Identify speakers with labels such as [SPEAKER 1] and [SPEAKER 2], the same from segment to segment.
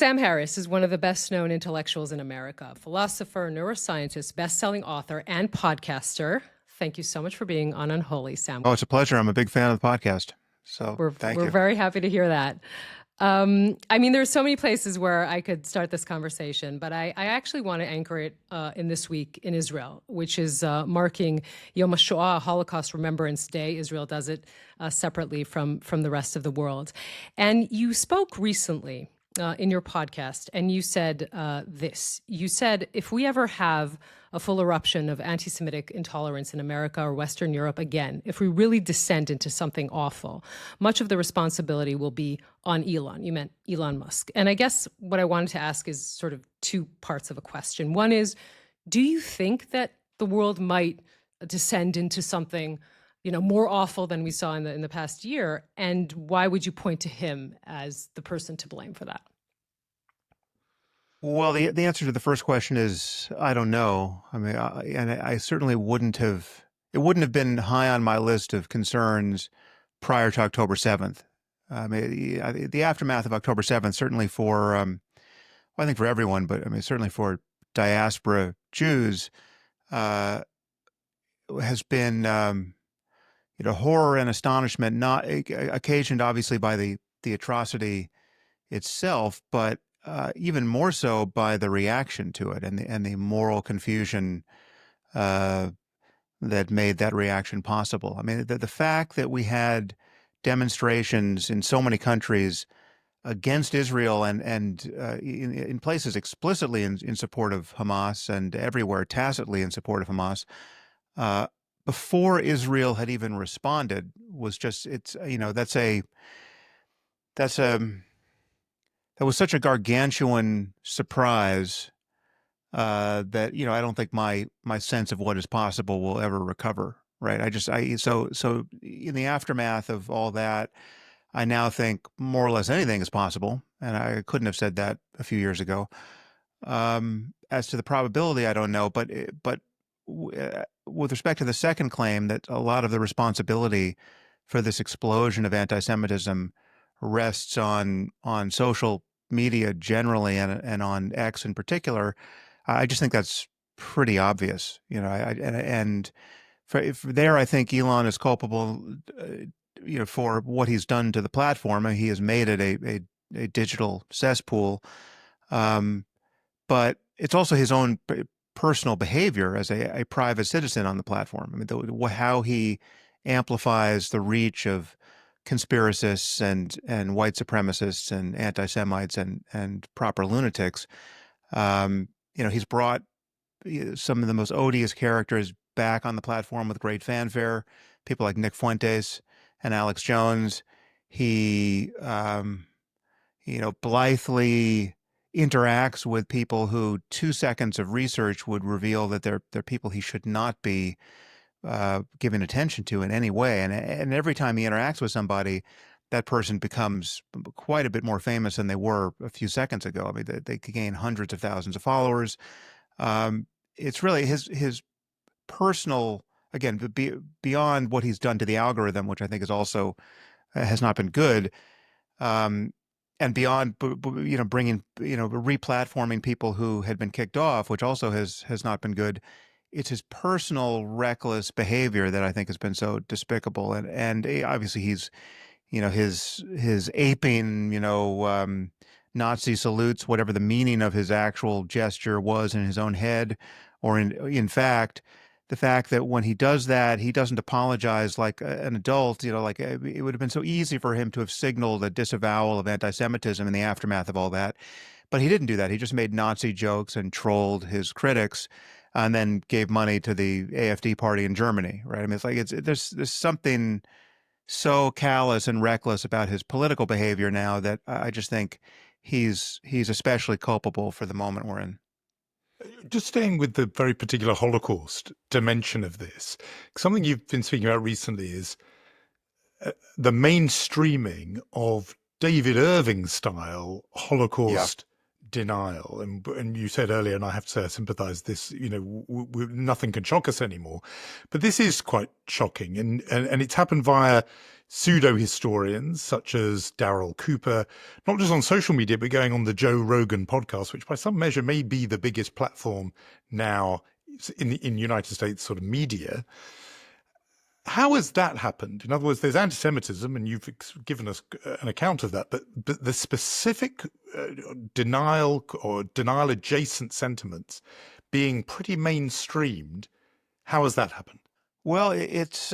[SPEAKER 1] Sam Harris is one of the best-known intellectuals in America, philosopher, neuroscientist, best-selling author, and podcaster. Thank you so much for being on Unholy, Sam.
[SPEAKER 2] Oh, it's a pleasure. I'm a big fan of the podcast. So thank you.
[SPEAKER 1] We're very happy to hear that. There's so many places where I could start this conversation, but I actually want to anchor it in this week in Israel, which is marking Yom HaShoah, Holocaust Remembrance Day. Israel does it separately from the rest of the world. And you spoke recently in your podcast, and you said this. You said, if we ever have a full eruption of anti-Semitic intolerance in America or Western Europe again, if we really descend into something awful, much of the responsibility will be on Elon. You meant Elon Musk. And I guess what I wanted to ask is sort of two parts of a question. One is, do you think that the world might descend into something, more awful than we saw in the past year? And why would you point to him as the person to blame for that?
[SPEAKER 2] Well, the answer to the first question is I don't know. I certainly wouldn't have. It wouldn't have been high on my list of concerns prior to October 7th. The aftermath of October 7th, certainly for, I think for everyone, but certainly for diaspora Jews, has been, horror and astonishment, not occasioned obviously by the atrocity itself, but even more so by the reaction to it and the moral confusion that made that reaction possible. The fact that we had demonstrations in so many countries against Israel and in places explicitly in support of Hamas and everywhere tacitly in support of Hamas, before Israel had even responded was just that was such a gargantuan surprise that I don't think my sense of what is possible will ever recover. Right? So in the aftermath of all that, I now think more or less anything is possible, and I couldn't have said that a few years ago. As to the probability, I don't know, but with respect to the second claim, that a lot of the responsibility for this explosion of anti-Semitism rests on social media generally and on X in particular, I just think that's pretty obvious. I think Elon is culpable, for what he's done to the platform. He has made it a digital cesspool, but it's also his own personal behavior as a private citizen on the platform. How he amplifies the reach of conspiracists and white supremacists and anti-Semites and proper lunatics. He's brought some of the most odious characters back on the platform with great fanfare, people like Nick Fuentes and Alex Jones. He, blithely interacts with people who 2 seconds of research would reveal that they're people he should not be giving attention to in any way. And every time he interacts with somebody, that person becomes quite a bit more famous than they were a few seconds ago. They gain hundreds of thousands of followers. It's really his personal, again, beyond what he's done to the algorithm, which I think is also has not been good, and beyond bringing replatforming people who had been kicked off, which also has not been good. It's his personal reckless behavior that I think has been so despicable, and obviously he's his aping Nazi salutes, whatever the meaning of his actual gesture was in his own head, or in fact, the fact that when he does that, he doesn't apologize like an adult. Like it would have been so easy for him to have signaled a disavowal of anti-Semitism in the aftermath of all that, but he didn't do that. He just made Nazi jokes and trolled his critics, and then gave money to the AfD party in Germany. Right? It's like there's something so callous and reckless about his political behavior now that I just think he's especially culpable for the moment we're in.
[SPEAKER 3] Just staying with the very particular Holocaust dimension of this, something you've been speaking about recently is the mainstreaming of David Irving-style Holocaust denial. And you said earlier, and I have to say I sympathize this, nothing can shock us anymore. But this is quite shocking. And it's happened via pseudo-historians such as Darryl Cooper, not just on social media, but going on the Joe Rogan podcast, which by some measure may be the biggest platform now in United States sort of media. How has that happened? In other words, there's anti-Semitism, and you've given us an account of that, but the specific denial or denial-adjacent sentiments being pretty mainstreamed, how has that happened?
[SPEAKER 2] Well, it's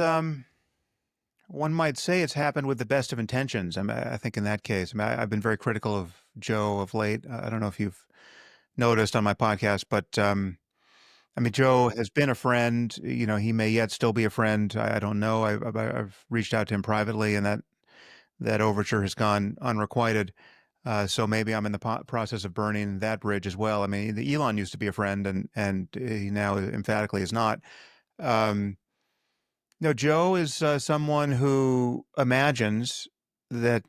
[SPEAKER 2] one might say it's happened with the best of intentions. I think in that case, I've been very critical of Joe of late. I don't know if you've noticed on my podcast, but Joe has been a friend. He may yet still be a friend. I don't know. I've reached out to him privately, and that overture has gone unrequited. So maybe I'm in the process of burning that bridge as well. Elon used to be a friend, and he now emphatically is not. No, Joe is someone who imagines that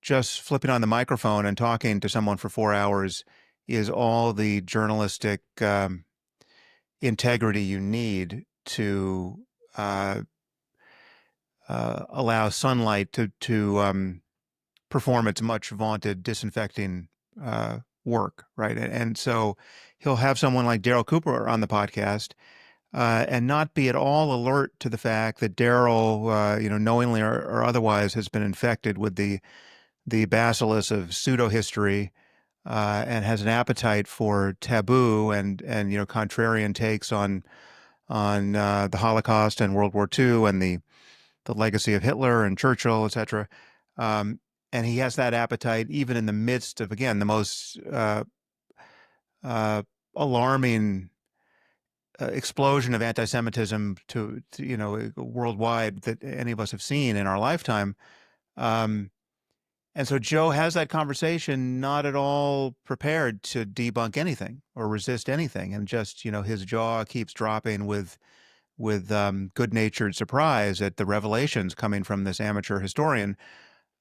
[SPEAKER 2] just flipping on the microphone and talking to someone for 4 hours is all the journalistic integrity you need to allow sunlight to perform its much vaunted disinfecting work, right? And so he'll have someone like Darryl Cooper on the podcast and not be at all alert to the fact that Darryl, knowingly or otherwise, has been infected with the bacillus of pseudo history. And has an appetite for taboo and contrarian takes on the Holocaust and World War II and the legacy of Hitler and Churchill, etc. And he has that appetite even in the midst of, again, the most alarming explosion of anti-Semitism to worldwide that any of us have seen in our lifetime. And so Joe has that conversation not at all prepared to debunk anything or resist anything. And just, his jaw keeps dropping with good-natured surprise at the revelations coming from this amateur historian,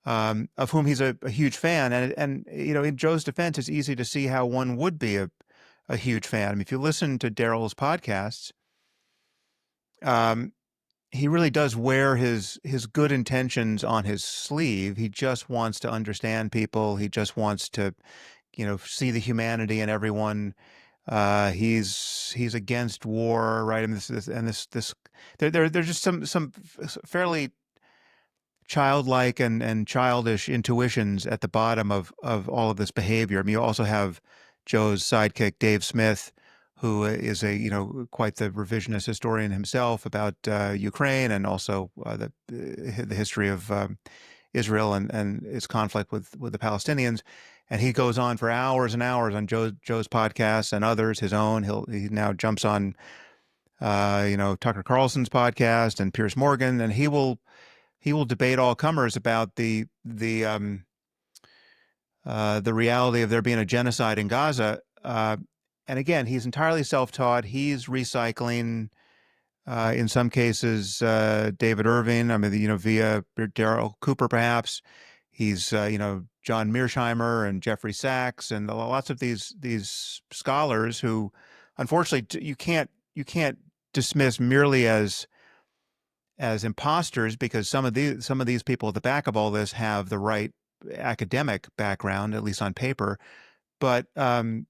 [SPEAKER 2] of whom he's a huge fan. And in Joe's defense, it's easy to see how one would be a huge fan. If you listen to Darryl's podcasts, he really does wear his good intentions on his sleeve. He just wants to understand people. He just wants to, see the humanity in everyone. He's against war, right? And there's just some fairly childlike and childish intuitions at the bottom of all of this behavior. You also have Joe's sidekick, Dave Smith, who is quite the revisionist historian himself about Ukraine and also the history of Israel and its conflict with the Palestinians. And he goes on for hours and hours on Joe's podcasts and others, his own. He now jumps on Tucker Carlson's podcast and Piers Morgan, and he will debate all comers about the reality of there being a genocide in Gaza. And again, he's entirely self-taught. He's recycling, in some cases, David Irving. Via Darryl Cooper, perhaps. He's, John Mearsheimer and Jeffrey Sachs and lots of these scholars who, unfortunately, you can't dismiss merely as imposters, because some of these people at the back of all this have the right academic background, at least on paper. But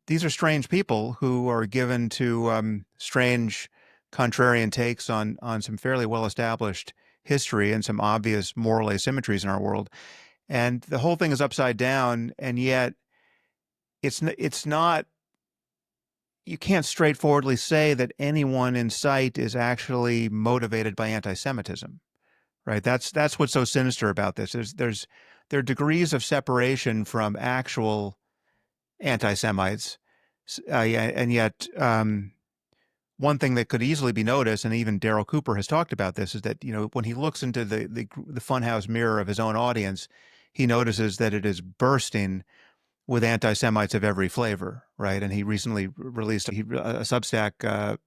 [SPEAKER 2] these are strange people who are given to strange contrarian takes on some fairly well-established history and some obvious moral asymmetries in our world. And the whole thing is upside down, and yet it's not, you can't straightforwardly say that anyone in sight is actually motivated by anti-Semitism, right? That's what's so sinister about this. There are degrees of separation from actual anti-Semites, and yet one thing that could easily be noticed, and even Darryl Cooper has talked about this, is that when he looks into the funhouse mirror of his own audience, he notices that it is bursting with anti-Semites of every flavor, right? And he recently released a Substack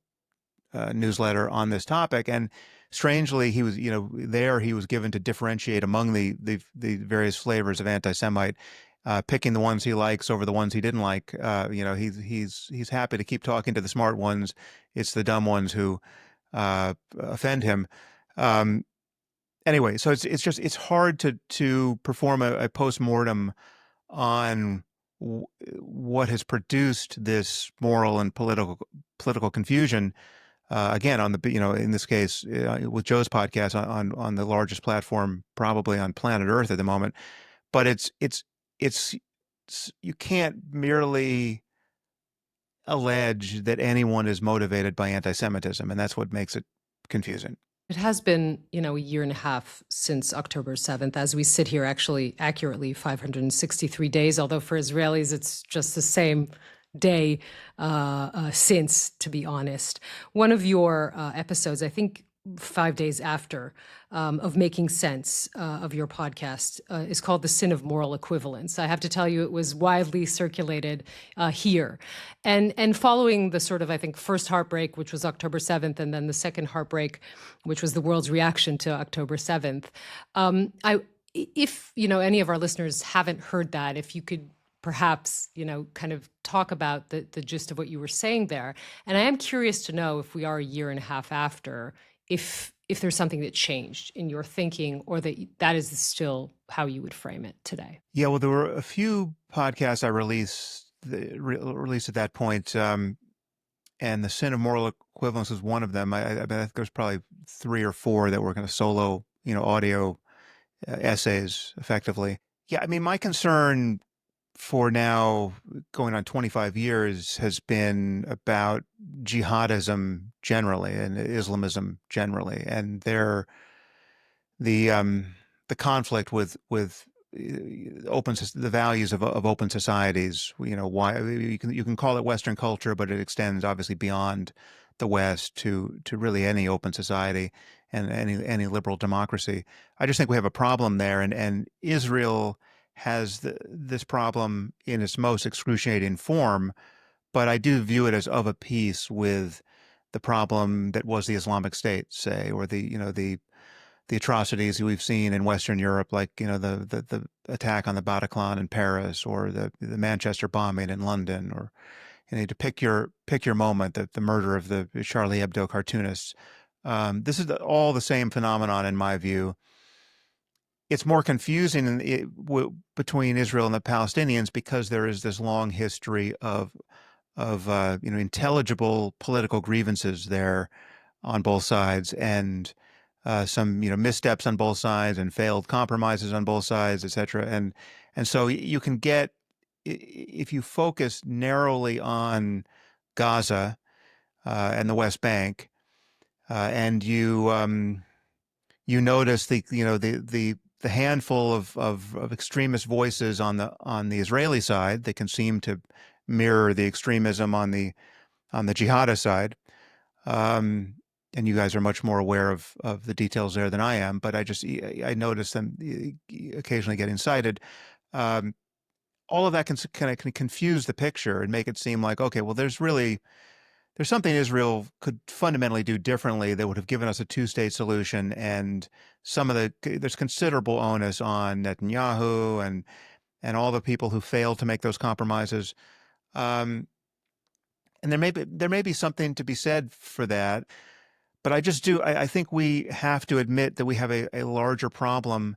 [SPEAKER 2] newsletter on this topic, and strangely, he was given to differentiate among the various flavors of anti-Semite. picking the ones he likes over the ones he didn't like. He's happy to keep talking to the smart ones. It's the dumb ones who offend him. Um, anyway, so it's hard to perform a postmortem on what has produced this moral and political confusion. Again, on the in this case with Joe's podcast on the largest platform probably on planet Earth at the moment. But it's you can't merely allege that anyone is motivated by anti-Semitism, and that's what makes it confusing.
[SPEAKER 1] It has been, a year and a half since October 7th. As we sit here, actually, accurately 563 days, although for Israelis, it's just the same day since, to be honest. One of your episodes, I think 5 days after, of making sense of your podcast is called The Sin of Moral Equivalence. I have to tell you, it was widely circulated here. And following the sort of, I think, first heartbreak, which was October 7th, and then the second heartbreak, which was the world's reaction to October 7th, if, any of our listeners haven't heard that, if you could perhaps, kind of talk about the gist of what you were saying there. And I am curious to know, if we are a year and a half after, if there's something that changed in your thinking, or that is still how you would frame it today.
[SPEAKER 2] Yeah, well, there were a few podcasts I released at that point, and the Sin of Moral Equivalence was one of them. I think there's probably 3 or 4 that were kind of solo, audio essays, effectively. Yeah, I mean, my concern for now going on 25 years has been about jihadism generally and Islamism generally, and the conflict with the values of open societies. Why you can call it Western culture, but it extends obviously beyond the West to really any open society and any liberal democracy. I just think we have a problem there, and Israel has this problem in its most excruciating form, but I do view it as of a piece with the problem that was the Islamic State, say, or the atrocities we've seen in Western Europe, like the attack on the Bataclan in Paris, or the Manchester bombing in London, or to pick your moment, the murder of the Charlie Hebdo cartoonists. This is all the same phenomenon in my view. It's more confusing between Israel and the Palestinians because there is this long history of intelligible political grievances there on both sides, and some missteps on both sides, and failed compromises on both sides, et cetera. And so you can get, if you focus narrowly on Gaza and the West Bank, and you notice the handful of extremist voices on the Israeli side that can seem to mirror the extremism on the jihadist side. And you guys are much more aware of the details there than I am, but I notice them occasionally getting cited. All of that can kind of confuse the picture and make it seem like, okay, well, there's something Israel could fundamentally do differently that would have given us a two-state solution, and there's considerable onus on Netanyahu and all the people who failed to make those compromises. And there may be something to be said for that, but I think we have to admit that we have a larger problem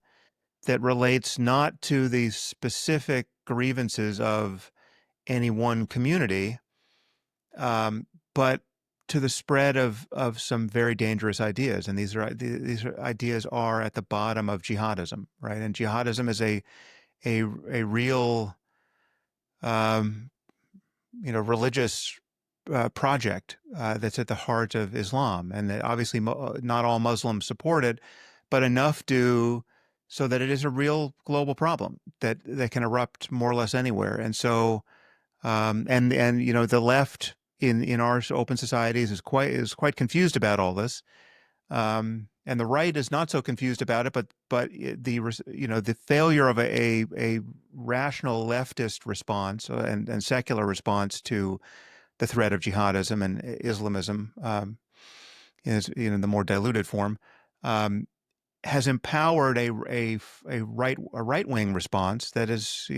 [SPEAKER 2] that relates not to the specific grievances of any one community, but to the spread of some very dangerous ideas. And these ideas are at the bottom of jihadism, right? And jihadism is a real religious project that's at the heart of Islam, and that obviously not all Muslims support it, but enough do, so that it is a real global problem that can erupt more or less anywhere. And so, and the left in our open societies is quite confused about all this, and the right is not so confused about it. But the failure of a rational leftist response and secular response to the threat of jihadism and Islamism, is the more diluted form, has empowered a right wing response that is,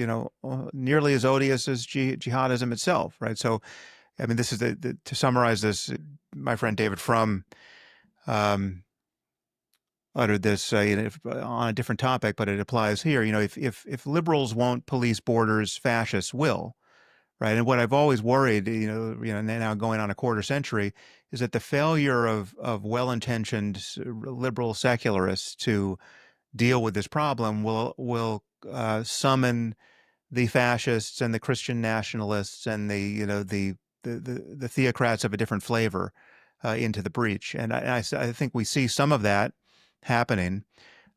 [SPEAKER 2] nearly as odious as jihadism itself, right? So, I mean, this is to summarize this. My friend David Frum um, uttered this on a different topic, but it applies here. If liberals won't police borders, fascists will, right? And what I've always worried, now going on a quarter century, is that the failure of well-intentioned liberal secularists to deal with this problem will summon the fascists and the Christian nationalists and the theocrats of a different flavor into the breach. And I think we see some of that happening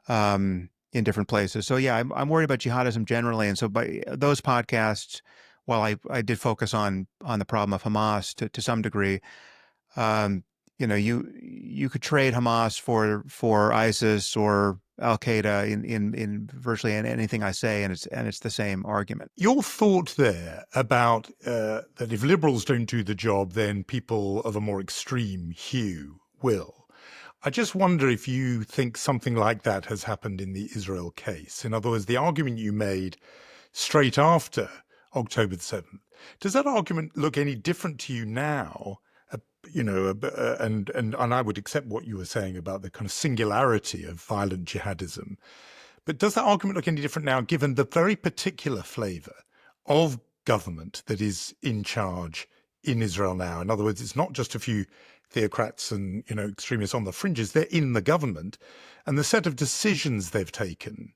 [SPEAKER 2] in different places. So yeah, I'm worried about jihadism generally. And so by those podcasts, while I did focus on the problem of Hamas to some degree, you could trade Hamas for ISIS or Al Qaeda in virtually anything I say, and it's the same argument.
[SPEAKER 3] Your thought there about that if liberals don't do the job, then people of a more extreme hue will. I just wonder if you think something like that has happened in the Israel case. In other words, the argument you made straight after October the 7th, does that argument look any different to you now? And I would accept what you were saying about the kind of singularity of violent jihadism. But does that argument look any different now, given the very particular flavor of government that is in charge in Israel now? In other words, it's not just a few theocrats and extremists on the fringes. They're in the government, and the set of decisions they've taken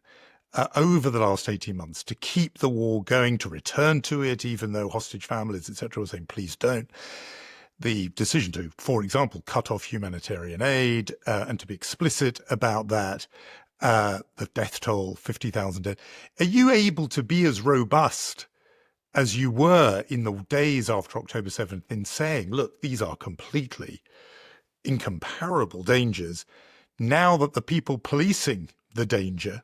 [SPEAKER 3] over the last 18 months to keep the war going, to return to it, even though hostage families, etc., were saying, please don't. The decision to, for example, cut off humanitarian aid and to be explicit about that, the death toll, 50,000 dead. Are you able to be as robust as you were in the days after October 7th in saying, look, these are completely incomparable dangers, now that the people policing the danger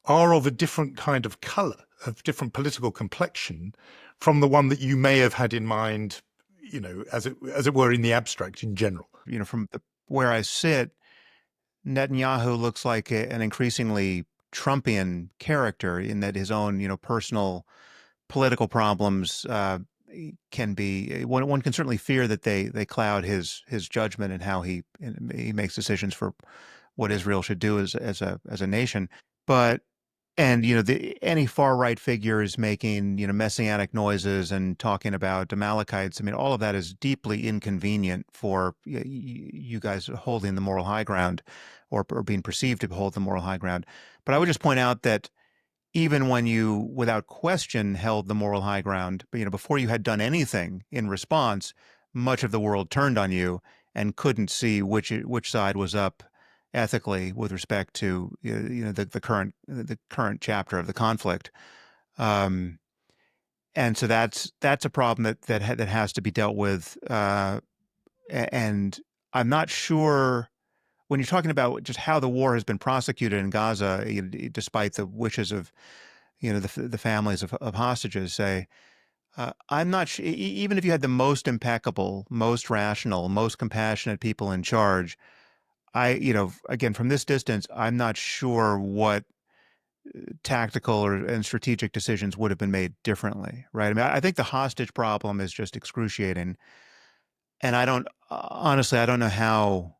[SPEAKER 3] are of a different kind of color, of different political complexion from the one that you may have had in mind, as it were, in the abstract in general?
[SPEAKER 2] From where I sit, Netanyahu looks like an increasingly Trumpian character in that his own, personal political problems can be. One can certainly fear that they cloud his judgment and how he makes decisions for what Israel should do as a nation. But any far right figures making messianic noises and talking about Amalekites. I mean, all of that is deeply inconvenient for you guys holding the moral high ground, or being perceived to hold the moral high ground. But I would just point out that even when you, without question, held the moral high ground, before you had done anything in response, much of the world turned on you and couldn't see which side was up ethically with respect to the current chapter of the conflict, and so that's a problem that has to be dealt with. And I'm not sure when you're talking about just how the war has been prosecuted in Gaza, despite the wishes of the families of hostages. Say, I'm not sure. Even if you had the most impeccable, most rational, most compassionate people in charge, again, from this distance, I'm not sure what tactical and strategic decisions would have been made differently, right? I mean, I think the hostage problem is just excruciating. And honestly, I don't know how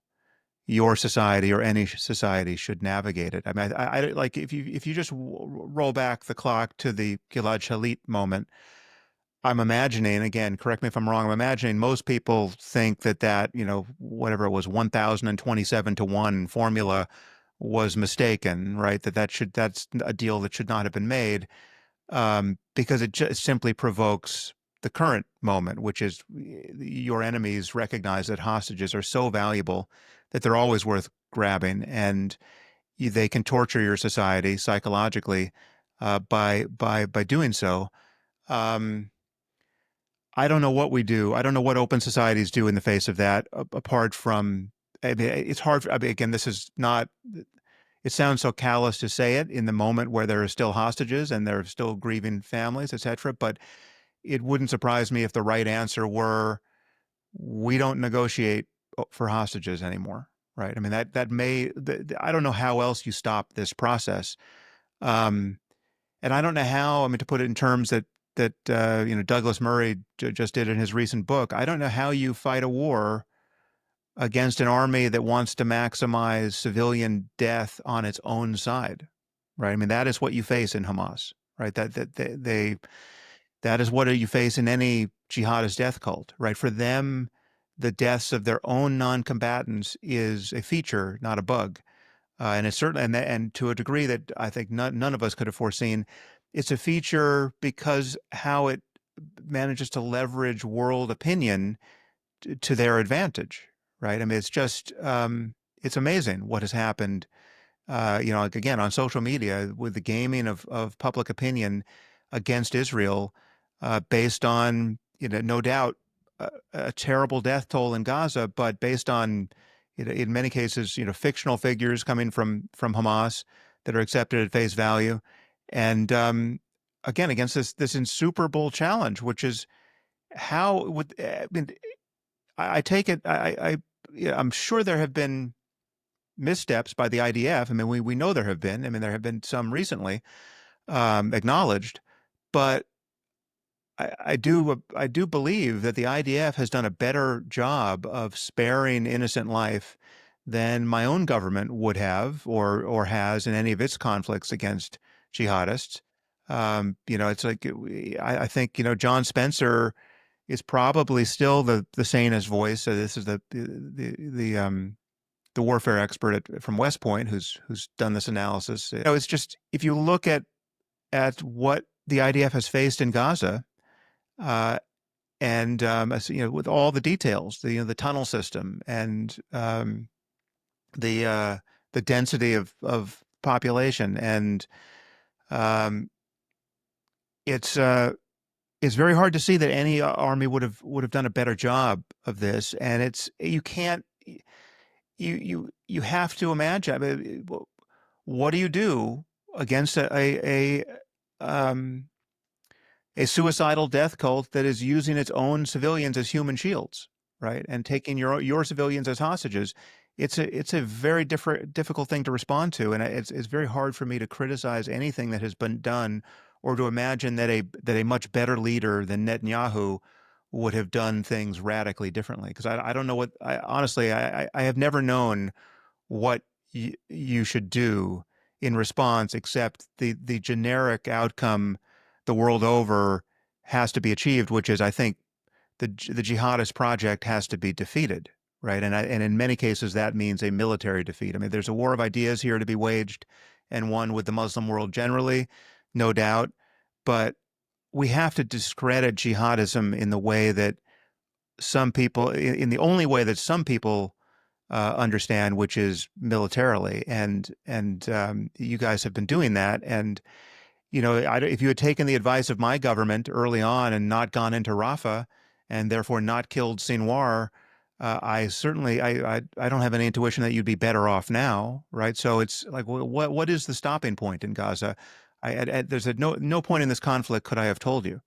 [SPEAKER 2] your society or any society should navigate it. I mean, I like if you just roll back the clock to the Gilad Shalit moment, I'm imagining, again, correct me if I'm wrong, I'm imagining most people think that whatever it was, 1,027 to 1 formula was mistaken, right? That's a deal that should not have been made, because it just simply provokes the current moment, which is your enemies recognize that hostages are so valuable that they're always worth grabbing, and they can torture your society psychologically by doing so. I don't know what we do. I don't know what open societies do in the face of that, apart from, I mean, it's hard. I mean, again, this is not, it sounds so callous to say it in the moment where there are still hostages and there are still grieving families, et cetera. But it wouldn't surprise me if the right answer were, we don't negotiate for hostages anymore. right? I mean, I don't know how else you stop this process. Um, and I don't know how, I mean, to put it in terms that Douglas Murray just did in his recent book, I don't know how you fight a war against an army that wants to maximize civilian death on its own side, right? I mean, that is what you face in Hamas, right? That is what you face in any jihadist death cult, right? For them, the deaths of their own non-combatants is a feature, not a bug. And it's certainly, and to a degree that I think none of us could have foreseen, it's a feature because how it manages to leverage world opinion to their advantage, right? I mean, it's amazing what has happened, like again, on social media with the gaming of public opinion against Israel, based on, no doubt, a terrible death toll in Gaza, but based on, in many cases, fictional figures coming from Hamas that are accepted at face value, and again, against this insuperable challenge, which is how would I mean, I take it, yeah, I'm sure there have been missteps by the IDF. I mean, we know there have been. I mean, there have been some recently, acknowledged, but I do believe that the IDF has done a better job of sparing innocent life than my own government would have or has in any of its conflicts against jihadists. It's like I think John Spencer is probably still the sanest voice. So this is the warfare expert from West Point who's done this analysis. It's just if you look at what the IDF has faced in Gaza, uh, and with all the details, the tunnel system and the the density of population, and um, it's it's very hard to see that any army would have done a better job of this. And you can't you have to imagine. I mean, what do you do against um, a suicidal death cult that is using its own civilians as human shields, right? And taking your civilians as hostages? It's a very difficult thing to respond to, and it's very hard for me to criticize anything that has been done, or to imagine that a much better leader than Netanyahu would have done things radically differently. Because I don't know what honestly I have never known what you should do in response, except the generic outcome the world over has to be achieved, which is, I think, the jihadist project has to be defeated, right? And in many cases that means a military defeat. I mean, there's a war of ideas here to be waged, and one with the Muslim world generally, no doubt, but we have to discredit jihadism in the way that some people, in the only way that some people understand, which is militarily. And you guys have been doing that. And if you had taken the advice of my government early on and not gone into Rafah, and therefore not killed Sinwar, I certainly I don't have any intuition that you'd be better off now, right? So it's like, what is the stopping point in Gaza? There's no point in this conflict could I have told you.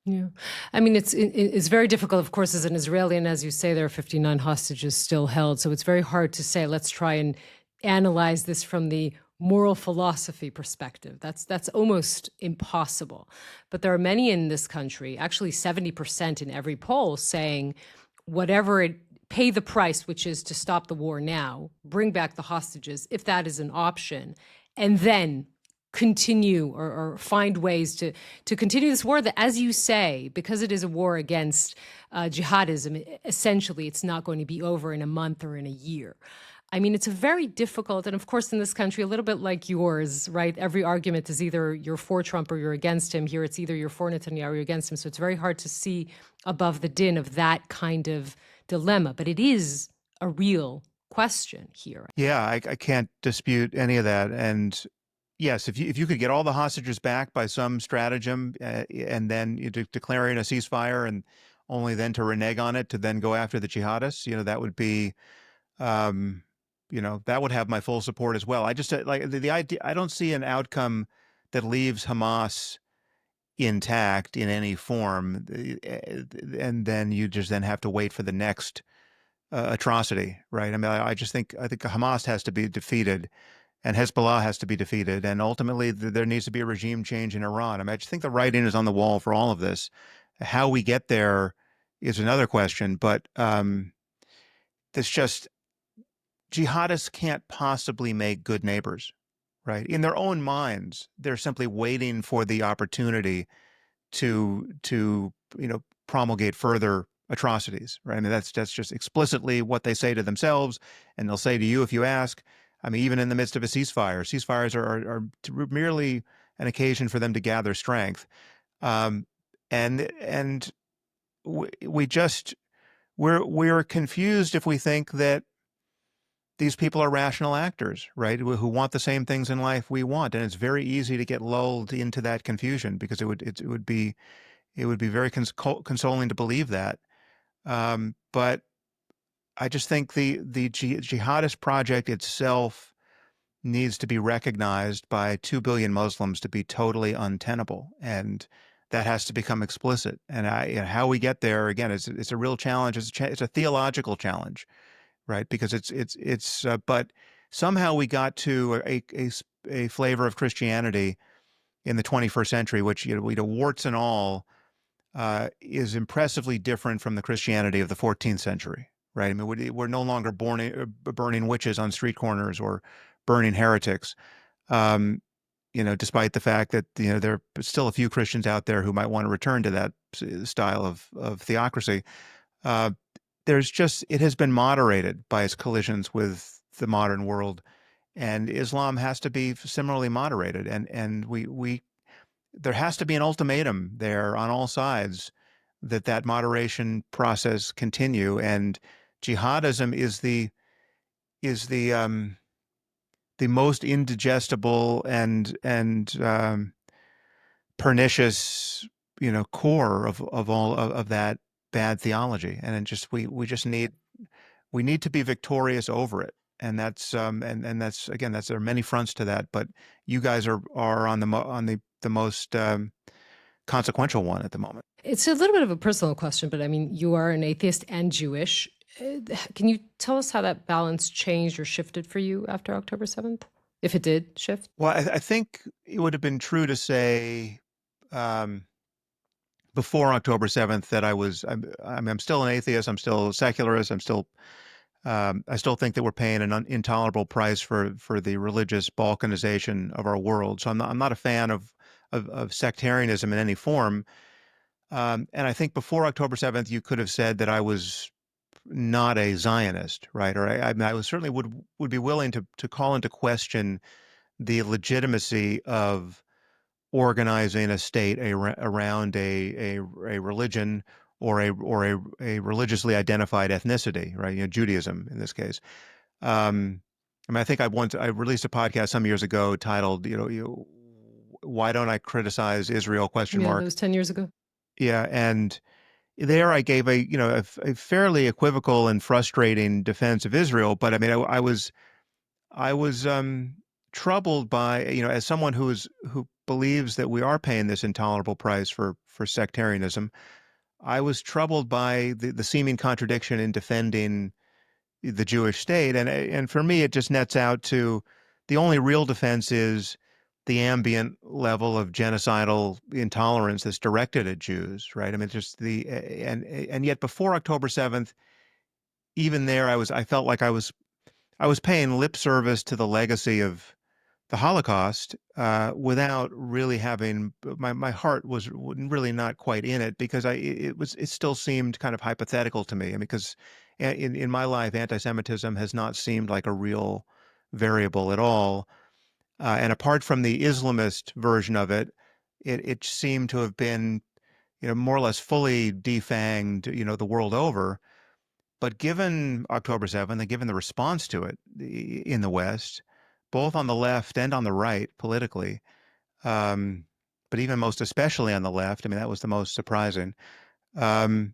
[SPEAKER 1] Yeah. I mean, it's very difficult, of course, as an Israeli, and as you say, there are 59 hostages still held. So it's very hard to say, let's try and analyze this from the moral philosophy perspective. That's almost impossible. But there are many in this country, actually 70% in every poll, saying whatever it pay the price, which is to stop the war now, bring back the hostages, if that is an option, and then continue or find ways to continue this war that, as you say, because it is a war against jihadism, essentially it's not going to be over in a month or in a year. I mean, it's a very difficult, and of course in this country, a little bit like yours, right? Every argument is either you're for Trump or you're against him. Here it's either you're for Netanyahu or you're against him. So it's very hard to see above the din of that kind of dilemma. But it is a real question here.
[SPEAKER 2] Yeah, I can't dispute any of that. And yes, if you could get all the hostages back by some stratagem, and then declaring a ceasefire, and only then to renege on it, to then go after the jihadists, that would be, that would have my full support as well. I just like the idea. I don't see an outcome that leaves Hamas intact in any form, and then you just then have to wait for the next atrocity, right? I mean, I think Hamas has to be defeated, and Hezbollah has to be defeated, and ultimately there needs to be a regime change in Iran. I mean, I just think the writing is on the wall for all of this. How we get there is another question, but it's just jihadists can't possibly make good neighbors, right? In their own minds, they're simply waiting for the opportunity to promulgate further atrocities, right? I mean, that's just explicitly what they say to themselves, and they'll say to you if you ask. I mean, even in the midst of a ceasefire, ceasefires are merely an occasion for them to gather strength, and we just we're confused if we think that these people are rational actors, right? Who want the same things in life we want, and it's very easy to get lulled into that confusion because it would be very consoling to believe that. But I just think the jihadist project itself needs to be recognized by 2 billion Muslims to be totally untenable, and that has to become explicit. And how we get there again it's a real challenge. It's a theological challenge, right? Because but somehow we got to a flavor of Christianity in the 21st century, which warts and all is impressively different from the Christianity of the 14th century, right? I mean, we're no longer burning witches on street corners or burning heretics, despite the fact that there are still a few Christians out there who might want to return to that style of theocracy. It has been moderated by its collisions with the modern world, and Islam has to be similarly moderated, and there has to be an ultimatum there on all sides that moderation process continue. And jihadism is the most indigestible and pernicious core of all of that bad theology. And it just we need to be victorious over it. And that's and that's again there are many fronts to that, but you guys are on the most consequential one at the moment.
[SPEAKER 1] It's a little bit of a personal question, but I mean, you are an atheist and Jewish. Can you tell us how that balance changed or shifted for you after October 7th, if it did shift?
[SPEAKER 2] Well, I think it would have been true to say before October 7th that I'm still an atheist. I'm still a secularist. I still think that we're paying an intolerable price for the religious balkanization of our world. So I'm not a fan of sectarianism in any form. And I think before October 7th, you could have said that I was not a Zionist, right? Or I certainly would be willing to call into question the legitimacy of organizing a state around a religion or a religiously identified ethnicity, right? Judaism in this case. I mean, I think I released a podcast some years ago titled, "Why Don't I Criticize Israel?"
[SPEAKER 1] Yeah, that was 10 years ago.
[SPEAKER 2] Yeah, and there I gave a fairly equivocal and frustrating defense of Israel, but I mean, I was troubled by, as someone who believes that we are paying this intolerable price for sectarianism. I was troubled by the seeming contradiction in defending the Jewish state, and for me, it just nets out to the only real defense is the ambient level of genocidal intolerance that's directed at Jews, right? I mean, just and yet before October 7th, even there, I felt like I was paying lip service to the legacy of the Holocaust without really having my heart was really not quite in it because it still seemed kind of hypothetical to me. I mean, because in my life, anti-Semitism has not seemed like a real variable at all. And apart from the Islamist version of it, it seemed to have been more or less fully defanged the world over. But given October 7th and given the response to it in the West, both on the left and on the right politically, um, but even most especially on the left, I mean, that was the most surprising. Um,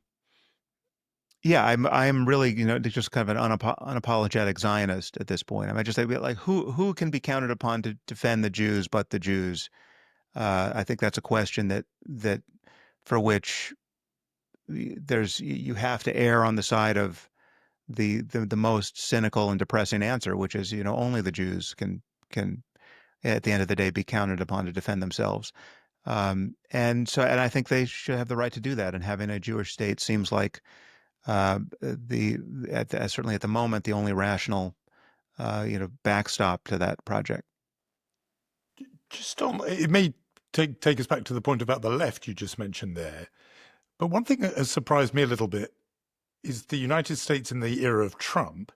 [SPEAKER 2] yeah, I'm really, just kind of an unapologetic Zionist at this point. I mean, just like who can be counted upon to defend the Jews but the Jews? I think that's a question that for which you have to err on the side of the most cynical and depressing answer, which is, only the Jews can at the end of the day be counted upon to defend themselves. And I think they should have the right to do that. And having a Jewish state seems like certainly at the moment the only rational backstop to that project.
[SPEAKER 3] Just on, it may take us back to the point about the left you just mentioned there. But one thing that has surprised me a little bit is the United States in the era of Trump.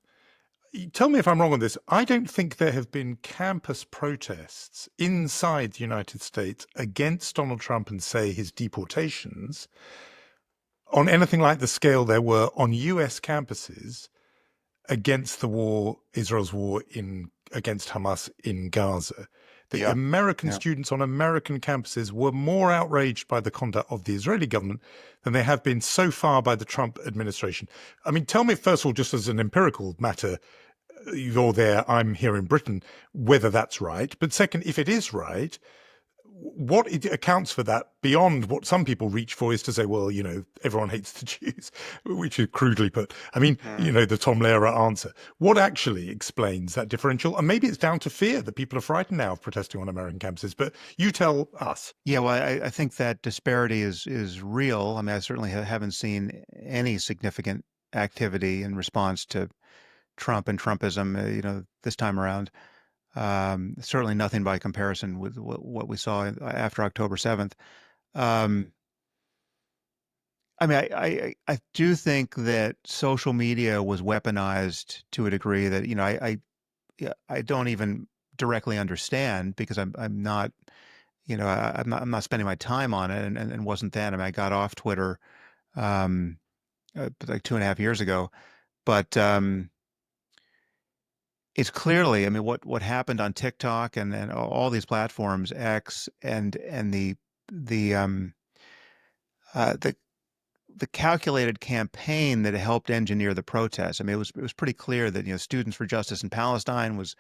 [SPEAKER 3] Tell me if I'm wrong on this. I don't think there have been campus protests inside the United States against Donald Trump and, say, his deportations on anything like the scale there were on US campuses against the war, Israel's war against Hamas in Gaza. The American students on American campuses were more outraged by the conduct of the Israeli government than they have been so far by the Trump administration. I mean, tell me, first of all, just as an empirical matter, you're there, I'm here in Britain, whether that's right. But second, if it is right, what it accounts for that beyond what some people reach for is to say, well, everyone hates the Jews, which is crudely put. I mean, the Tom Lehrer answer. What actually explains that differential? And maybe it's down to fear that people are frightened now of protesting on American campuses, but you tell us.
[SPEAKER 2] Yeah, well, I think that disparity is real. I mean, I certainly haven't seen any significant activity in response to Trump and Trumpism, this time around. Certainly nothing by comparison with what we saw after October 7th. I mean, I do think that social media was weaponized to a degree that, I don't even directly understand, because I'm not, I'm not spending my time on it, and wasn't then. I mean, I got off Twitter like 2.5 years ago, but it's clearly, I mean, what happened on TikTok and all these platforms, X, and the calculated campaign that helped engineer the protests. I mean, it was pretty clear that, Students for Justice in Palestine was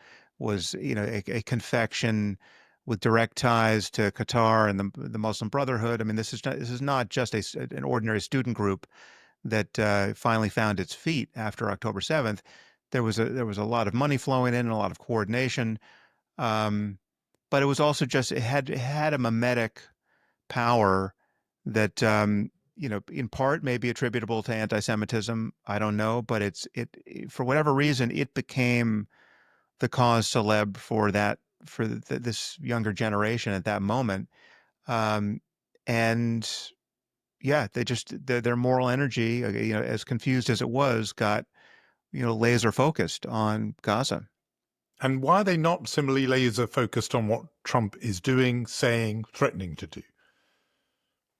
[SPEAKER 2] a confection with direct ties to Qatar and the Muslim Brotherhood. I mean, this is not just an ordinary student group that finally found its feet after October 7th. There was a lot of money flowing in and a lot of coordination, but it was also just it had a mimetic power that in part may be attributable to anti-Semitism. I don't know, but it for whatever reason it became the cause célèbre for this younger generation at that moment, and yeah, their moral energy, as confused as it was, got laser focused on Gaza.
[SPEAKER 3] And why are they not similarly laser focused on what Trump is doing, saying, threatening to do?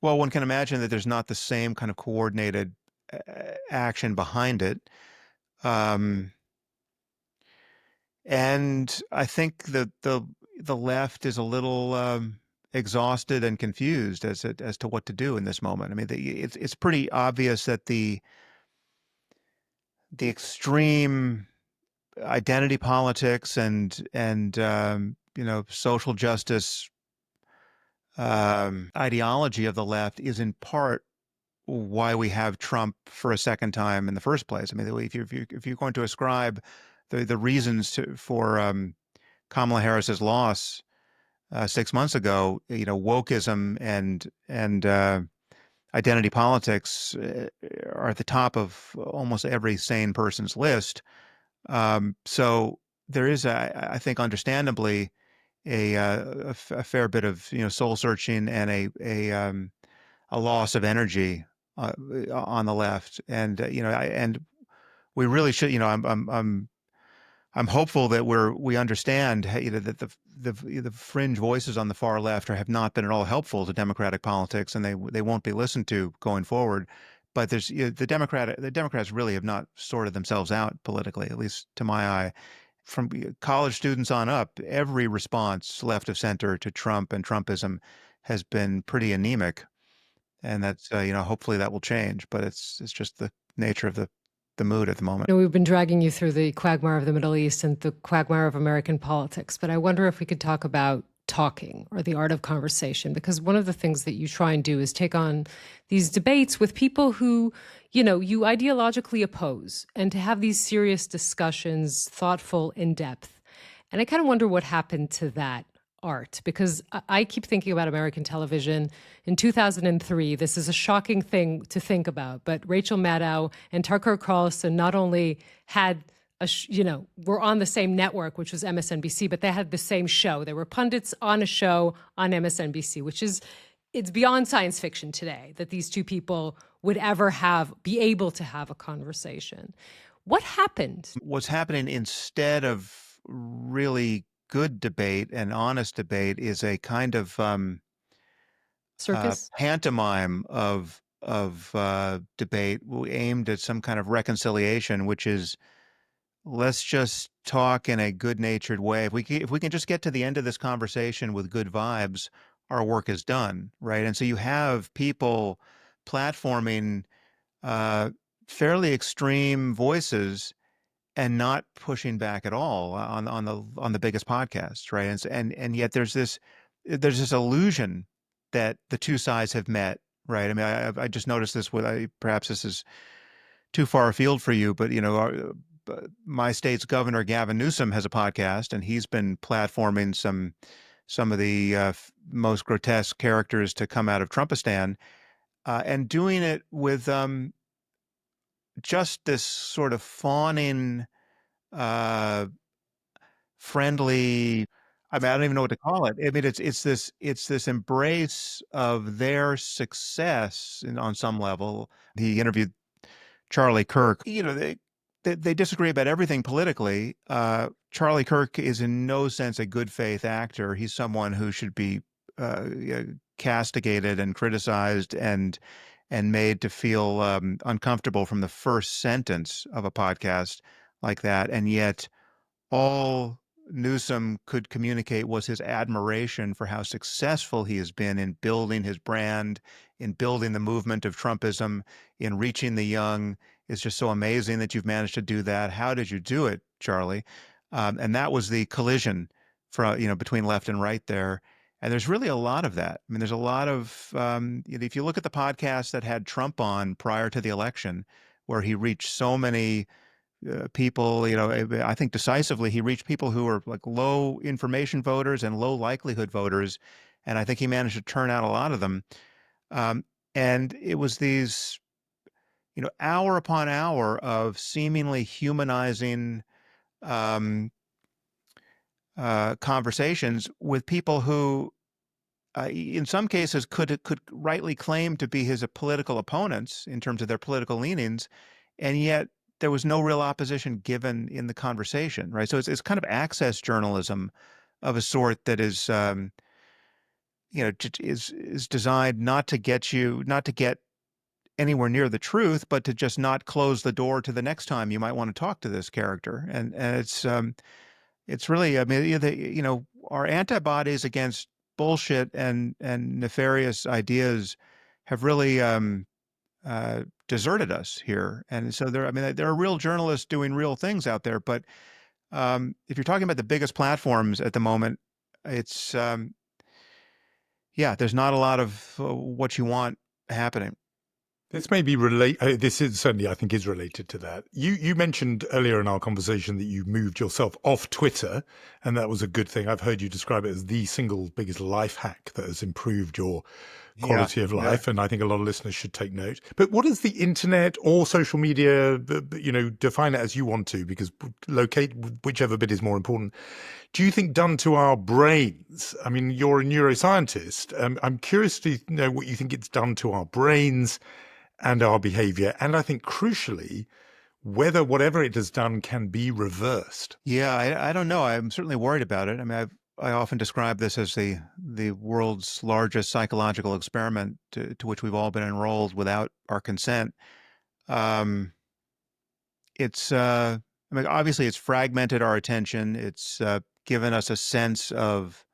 [SPEAKER 2] Well, one can imagine that there's not the same kind of coordinated action behind it. And I think that the left is a little exhausted and confused as to what to do in this moment. I mean, it's pretty obvious that the extreme identity politics and social justice ideology of the left is in part why we have Trump for a second time in the first place. I mean, if you're going to ascribe the reasons for Kamala Harris's loss 6 months ago, wokeism and identity politics are at the top of almost every sane person's list. So there is, I think, understandably, a fair bit of soul searching and a loss of energy on the left, and and we really should. I'm hopeful that we understand that the fringe voices on the far left have not been at all helpful to democratic politics, and they won't be listened to going forward. But there's the Democrats really have not sorted themselves out politically, at least to my eye. From college students on up, every response, left of center, to Trump and Trumpism has been pretty anemic, and that's hopefully that will change. But it's just the nature of the mood at the moment.
[SPEAKER 1] We've been dragging you through the quagmire of the Middle East and the quagmire of American politics, but I wonder if we could talk about talking or the art of conversation, because one of the things that you try and do is take on these debates with people who, you ideologically oppose, and to have these serious discussions, thoughtful, in depth. And I kind of wonder what happened to that art, because I keep thinking about American television. In 2003, this is a shocking thing to think about, but Rachel Maddow and Tucker Carlson not only had were on the same network, which was MSNBC, but they had the same show. They were pundits on a show on MSNBC, it's beyond science fiction today that these two people would ever be able to have a conversation. What happened?
[SPEAKER 2] What's happening instead of really good debate and honest debate is a kind of
[SPEAKER 1] Circus?
[SPEAKER 2] pantomime of debate aimed at some kind of reconciliation, which is, let's just talk in a good-natured way. If we can just get to the end of this conversation with good vibes, our work is done, right? And so you have people platforming fairly extreme voices and not pushing back at all on the biggest podcasts, right? And yet there's this illusion that the two sides have met, right? I mean, I just noticed this perhaps this is too far afield for you, but my state's governor Gavin Newsom has a podcast, and he's been platforming some of the most grotesque characters to come out of Trumpistan, and doing it with just this sort of fawning, friendly. I mean, I don't even know what to call it. I mean, it's this embrace of their success on some level. He interviewed Charlie Kirk. They disagree about everything politically. Charlie Kirk is in no sense a good faith actor. He's someone who should be castigated and criticized and made to feel uncomfortable from the first sentence of a podcast like that. And yet all Newsom could communicate was his admiration for how successful he has been in building his brand, in building the movement of Trumpism, in reaching the young. It's just so amazing that you've managed to do that. How did you do it, Charlie? And that was the collision between left and right there. And there's really a lot of that. I mean, there's a lot of, if you look at the podcast that had Trump on prior to the election, where he reached so many people, I think decisively, he reached people who were like low information voters and low likelihood voters. And I think he managed to turn out a lot of them. And it was these, hour upon hour of seemingly humanizing conversations with people who, in some cases, could rightly claim to be his political opponents in terms of their political leanings, and yet there was no real opposition given in the conversation, right? So it's kind of access journalism of a sort that is, is designed not to get anywhere near the truth, but to just not close the door to the next time you might want to talk to this character. And it's really, I mean, our antibodies against bullshit and nefarious ideas have really deserted us here. And so there are real journalists doing real things out there. But if you're talking about the biggest platforms at the moment, it's there's not a lot of what you want happening.
[SPEAKER 3] This may be this is certainly, I think, is related to that. You mentioned earlier in our conversation that you moved yourself off Twitter, and that was a good thing. I've heard you describe it as the single biggest life hack that has improved your quality of life, and I think a lot of listeners should take note. But what does the internet or social media, define it as you want to, because locate whichever bit is more important. Do you think done to our brains? I mean, you're a neuroscientist. I'm curious to know what you think it's done to our brains and our behavior. And I think crucially, whether whatever it has done can be reversed.
[SPEAKER 2] Yeah, I don't know. I'm certainly worried about it. I mean, I often describe this as the world's largest psychological experiment to which we've all been enrolled without our consent. It's, I mean, obviously it's fragmented our attention. It's given us a sense of,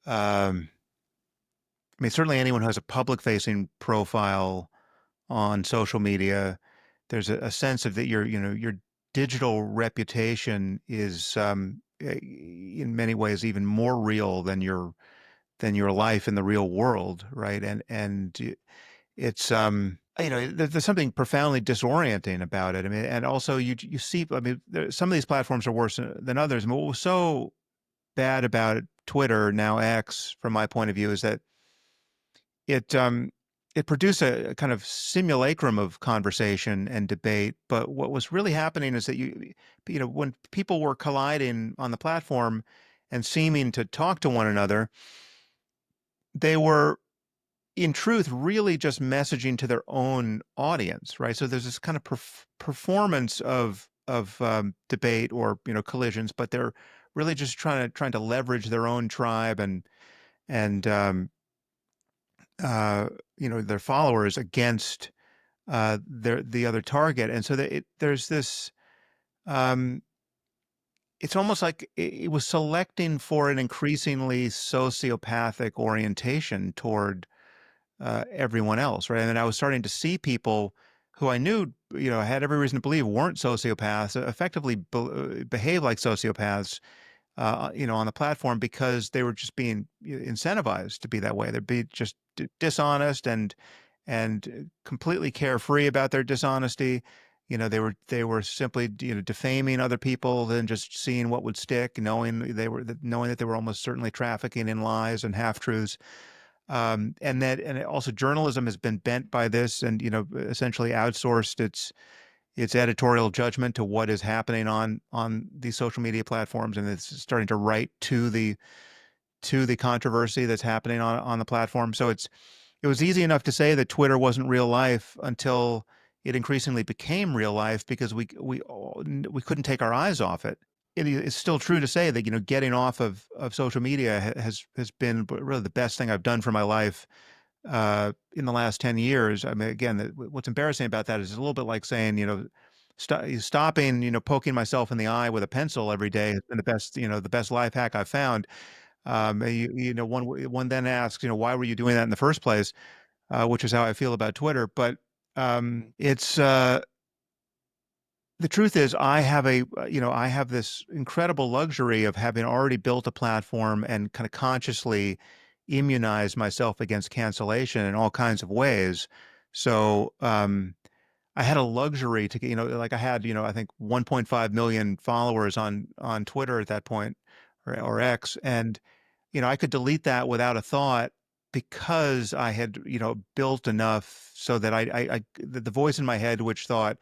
[SPEAKER 2] I mean, certainly anyone who has a public-facing profile on social media, there's a sense of that your digital reputation is in many ways even more real than your life in the real world, right? And it's there's something profoundly disorienting about it. I mean, and also you see, I mean, some of these platforms are worse than others. I mean, what was so bad about Twitter, now X, from my point of view, is that it it produced a kind of simulacrum of conversation and debate. But what was really happening is that when people were colliding on the platform and seeming to talk to one another, they were in truth really just messaging to their own audience, right? So there's this kind of performance of debate or collisions, but they're really just trying to leverage their own tribe and their followers against the other target. And so there's this um, it's almost like it was selecting for an increasingly sociopathic orientation toward everyone else, right? And then I was starting to see people who I knew, had every reason to believe weren't sociopaths, effectively behave like sociopaths, on the platform because they were just being incentivized to be that way. They'd be just dishonest and completely carefree about their dishonesty. They were simply defaming other people and just seeing what would stick, knowing that they were almost certainly trafficking in lies and half truths. And also journalism has been bent by this, and essentially outsourced its editorial judgment to what is happening on these social media platforms, and it's starting to write to the controversy that's happening on the platform. So it was easy enough to say that Twitter wasn't real life until it increasingly became real life because we couldn't take our eyes off it. It's still true to say that getting off of social media has been really the best thing I've done for my life in the last 10 years. I mean, again, what's embarrassing about that is it's a little bit like saying, stopping, poking myself in the eye with a pencil every day has been the best life hack I've found. One then asks, why were you doing that in the first place? Which is how I feel about Twitter. But it's the truth is, I have this incredible luxury of having already built a platform and kind of consciously immunized myself against cancellation in all kinds of ways. So I had a luxury to, like I had, I think 1.5 million followers on Twitter at that point, or X, and I could delete that without a thought because I had, built enough so that the voice in my head which thought,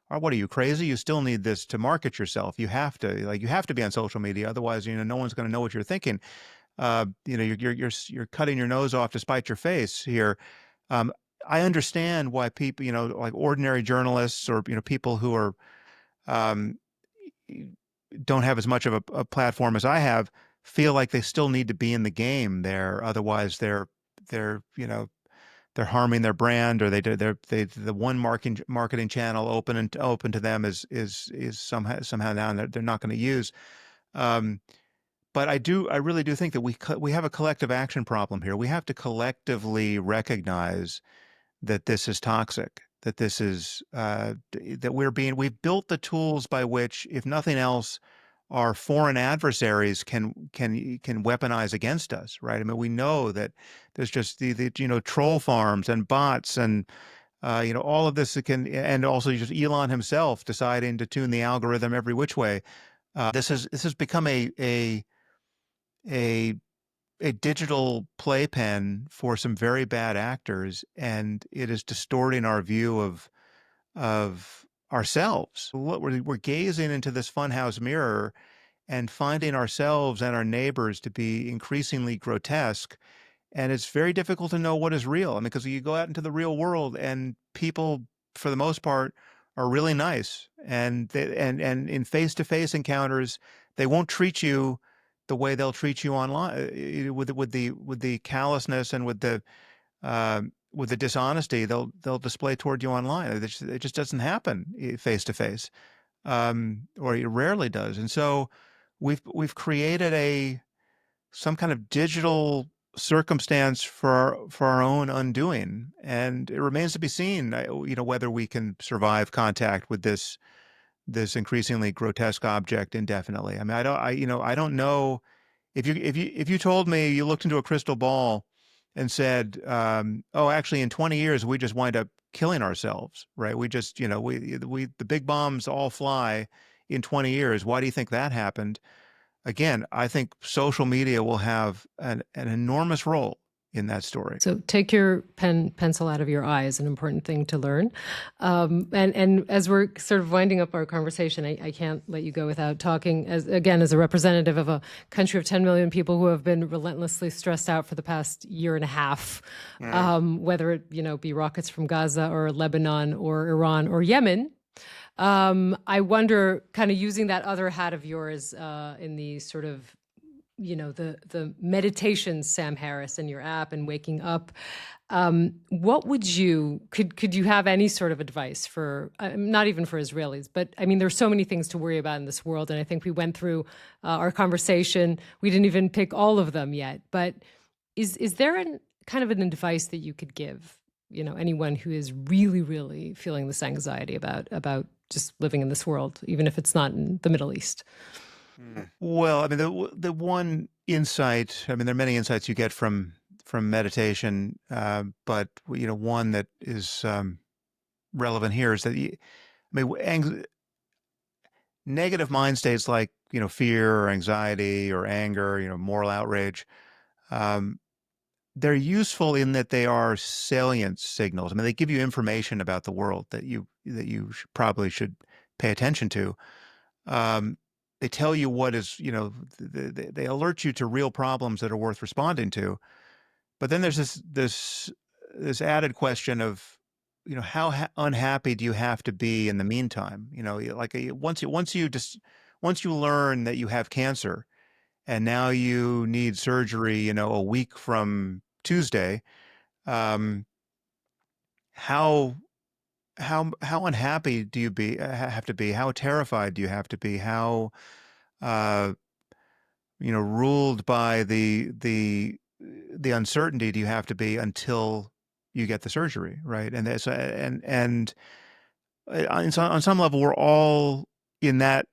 [SPEAKER 2] "Oh, what are you, crazy? You still need this to market yourself. You have to be on social media, otherwise, no one's going to know what you're thinking. You're cutting your nose off to spite your face here." Um, I understand why people, like ordinary journalists or people who are um, don't have as much of a platform as I have, feel like they still need to be in the game there. Otherwise, they're they're harming their brand, or the one marketing channel open to them is somehow now they're not going to use. Um, but I really do think that we have a collective action problem here. We have to collectively recognize that this is toxic, that this is that we've built the tools by which, if nothing else, our foreign adversaries can weaponize against us, right? I mean, we know that there's just the troll farms and bots and all of this and also just Elon himself deciding to tune the algorithm every which way. This has become a a digital playpen for some very bad actors, and it is distorting our view of ourselves. We're gazing into this funhouse mirror and finding ourselves and our neighbors to be increasingly grotesque. And it's very difficult to know what is real. I mean, because you go out into the real world and people, for the most part, are really nice. And in face-to-face encounters, they won't treat you the way they'll treat you online, with the callousness and with the dishonesty they'll display toward you online. It just doesn't happen face to face, or it rarely does. And so we've created some kind of digital circumstance for our own undoing, and it remains to be seen, whether we can survive contact with this increasingly grotesque object indefinitely. I mean, I don't know if you told me you looked into a crystal ball and said, oh, actually, in 20 years we just wind up killing ourselves, right? We just, we the big bombs all fly in 20 years. Why do you think that happened? Again, I think social media will have an enormous role in that story.
[SPEAKER 1] So take your pencil out of your eye is an important thing to learn. And as we're sort of winding up our conversation, I can't let you go without talking, as a representative of a country of 10 million people who have been relentlessly stressed out for the past year and a half, whether it be rockets from Gaza or Lebanon or Iran or Yemen. I wonder, kind of using that other hat of yours in the sort of the meditations, Sam Harris, in your app and waking up. What would could you have any sort of advice for, not even for Israelis, but I mean, there's so many things to worry about in this world. And I think we went through our conversation. We didn't even pick all of them yet, but is there kind of an advice that you could give, anyone who is really, really feeling this anxiety about just living in this world, even if it's not in the Middle East?
[SPEAKER 2] Well, I mean, the one insight, I mean, there are many insights you get from meditation, but one that is relevant here is that negative mind states like fear or anxiety or anger, moral outrage, they're useful in that they are salient signals. I mean, they give you information about the world that you probably should pay attention to. They tell you what is, they alert you to real problems that are worth responding to. But then there's this added question of, how unhappy do you have to be in the meantime? Like once you learn that you have cancer, and now you need surgery, a week from Tuesday, how unhappy do you have to be? How terrified do you have to be? How ruled by the uncertainty do you have to be until you get the surgery, right? And on some level, we're all in that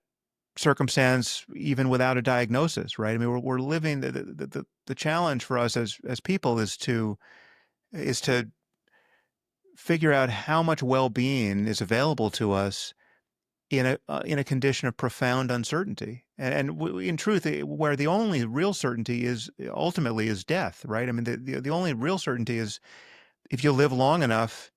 [SPEAKER 2] circumstance, even without a diagnosis, right? I mean, we're living the challenge for us as people is to figure out how much well-being is available to us in a condition of profound uncertainty, and in truth, where the only real certainty is ultimately is death, right? I mean, the only real certainty is if you live long enough,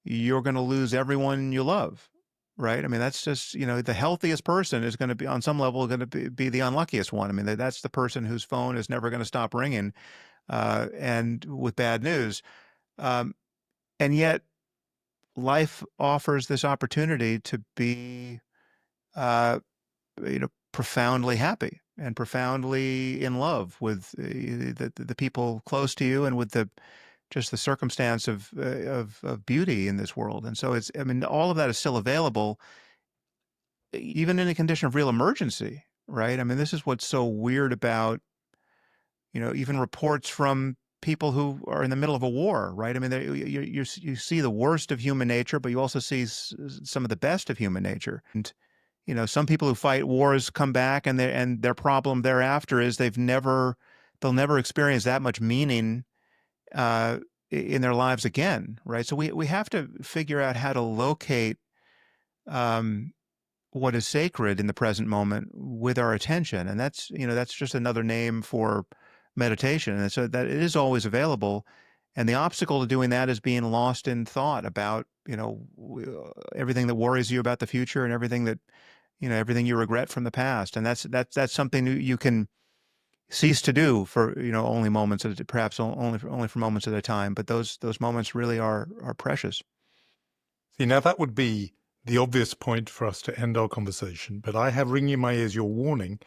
[SPEAKER 2] you're going to lose everyone you love, right? I mean, that's just the healthiest person is going to be on some level going to be the unluckiest one. I mean, that's the person whose phone is never going to stop ringing, and with bad news, and yet life offers this opportunity to be, profoundly happy and profoundly in love with the people close to you and with just the circumstance of beauty in this world. And so all of that is still available, even in a condition of real emergency, right? I mean, this is what's so weird about, even reports from people who are in the middle of a war, right? I mean, you see the worst of human nature, but you also see some of the best of human nature. And some people who fight wars come back, and their problem thereafter is they'll never experience that much meaning in their lives again, right? So we have to figure out how to locate what is sacred in the present moment with our attention, and that's just another name for meditation, and so that it is always available. And the obstacle to doing that is being lost in thought about everything that worries you about the future and everything you regret from the past. And that's something you can cease to do for only moments perhaps only for moments at a time. But those moments really are precious.
[SPEAKER 3] See, now that would be the obvious point for us to end our conversation, but I have ringing in my ears your warning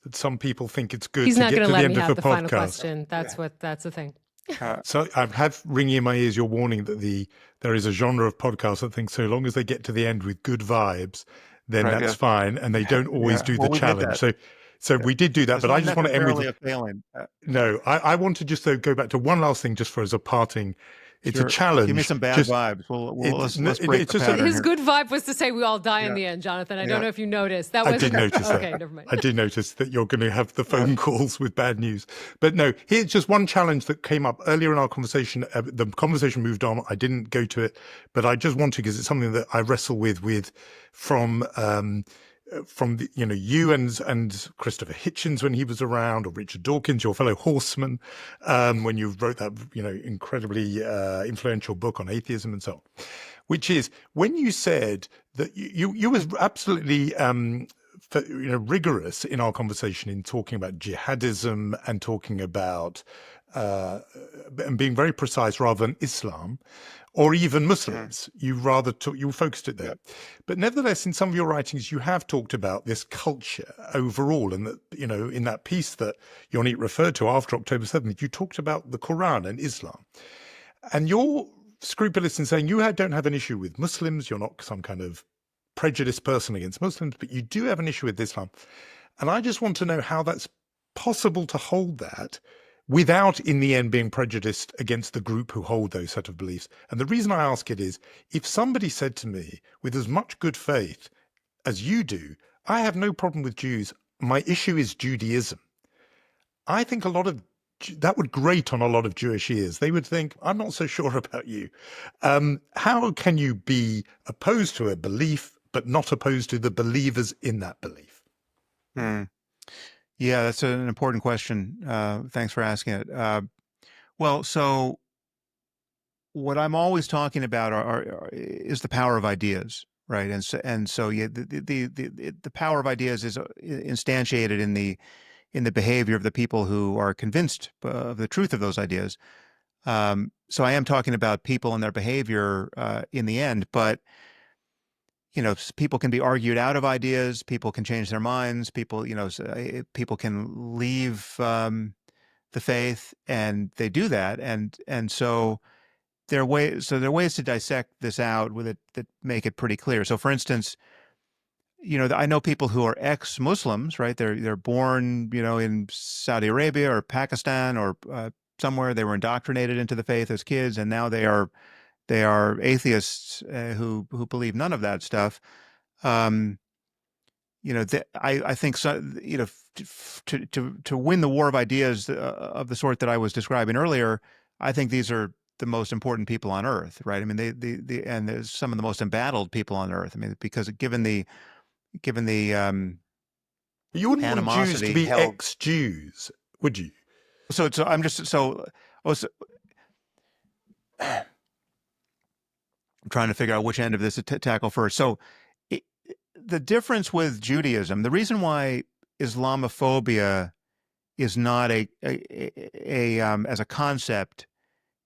[SPEAKER 3] that some people think it's good
[SPEAKER 1] He's
[SPEAKER 3] to
[SPEAKER 1] not
[SPEAKER 3] get
[SPEAKER 1] going
[SPEAKER 3] to
[SPEAKER 1] to
[SPEAKER 3] the
[SPEAKER 1] let
[SPEAKER 3] end
[SPEAKER 1] me
[SPEAKER 3] of
[SPEAKER 1] have
[SPEAKER 3] the
[SPEAKER 1] the final
[SPEAKER 3] podcast.
[SPEAKER 1] question. That's the thing.
[SPEAKER 3] So I have ringing in my ears your warning that there is a genre of podcasts that think so long as they get to the end with good vibes, then that's fine, and they don't always do the challenge. So we did do that,
[SPEAKER 2] It's
[SPEAKER 3] but I just want to end with
[SPEAKER 2] a failing.
[SPEAKER 3] no. I want to just go back to one last thing, just for as a parting It's a
[SPEAKER 2] Sure. Give me
[SPEAKER 3] challenge.
[SPEAKER 2] some bad
[SPEAKER 3] Just
[SPEAKER 2] vibes. Let's break
[SPEAKER 3] it's
[SPEAKER 2] the
[SPEAKER 3] just
[SPEAKER 2] pattern
[SPEAKER 1] His
[SPEAKER 2] here.
[SPEAKER 1] good vibe was to say we all die in
[SPEAKER 2] Yeah.
[SPEAKER 1] the end, Jonathan. I don't
[SPEAKER 2] Yeah.
[SPEAKER 1] know if you noticed. That
[SPEAKER 3] I
[SPEAKER 1] was
[SPEAKER 3] did notice
[SPEAKER 1] okay.
[SPEAKER 3] that.
[SPEAKER 1] Never mind.
[SPEAKER 3] I did notice that you're going to have the phone calls with bad news. But no, here's just one challenge that came up earlier in our conversation. The conversation moved on. I didn't go to it, but I just want to because it's something that I wrestle with from the, you and Christopher Hitchens when he was around, or Richard Dawkins, your fellow horseman, when you wrote that incredibly influential book on atheism and so on. Which is when you said that you was absolutely rigorous in our conversation in talking about jihadism and talking about and being very precise rather than Islam or even Muslims. You focused it there. But nevertheless, in some of your writings, you have talked about this culture overall, and that in that piece that Yonit referred to after October 7th, you talked about the Quran and Islam, and you're scrupulous in saying you don't have an issue with Muslims. You're not some kind of prejudiced person against Muslims, but you do have an issue with Islam. And I just want to know how that's possible to hold that without, in the end, being prejudiced against the group who hold those set of beliefs. And the reason I ask it is, if somebody said to me with as much good faith as you do, I have no problem with Jews, my issue is Judaism, I think that would grate on a lot of Jewish ears. They would think, I'm not so sure about you. How can you be opposed to a belief, but not opposed to the believers in that belief?
[SPEAKER 2] Yeah, that's an important question. Thanks for asking it. Well, so what I'm always talking about is the power of ideas, right? And so yeah, the power of ideas is instantiated in the behavior of the people who are convinced of the truth of those ideas. So I am talking about people and their behavior in the end, but people can be argued out of ideas. People can change their minds. People can leave the faith, and they do that. And so there are ways to dissect this out with it that make it pretty clear. So, for instance, I know people who are ex-Muslims, right? They're born, in Saudi Arabia or Pakistan or somewhere. They were indoctrinated into the faith as kids, and now they are atheists who believe none of that stuff. I think so, to win the war of ideas of the sort that I was describing earlier, I think these are the most important people on earth, right? I mean, and there's some of the most embattled people on earth. I mean, because given the
[SPEAKER 3] You wouldn't want Jews to
[SPEAKER 2] animosity
[SPEAKER 3] be
[SPEAKER 2] held.
[SPEAKER 3] ex-Jews, would you?
[SPEAKER 2] So I'm just I'm trying to figure out which end of this to tackle first. So the difference with Judaism, the reason why Islamophobia is not as a concept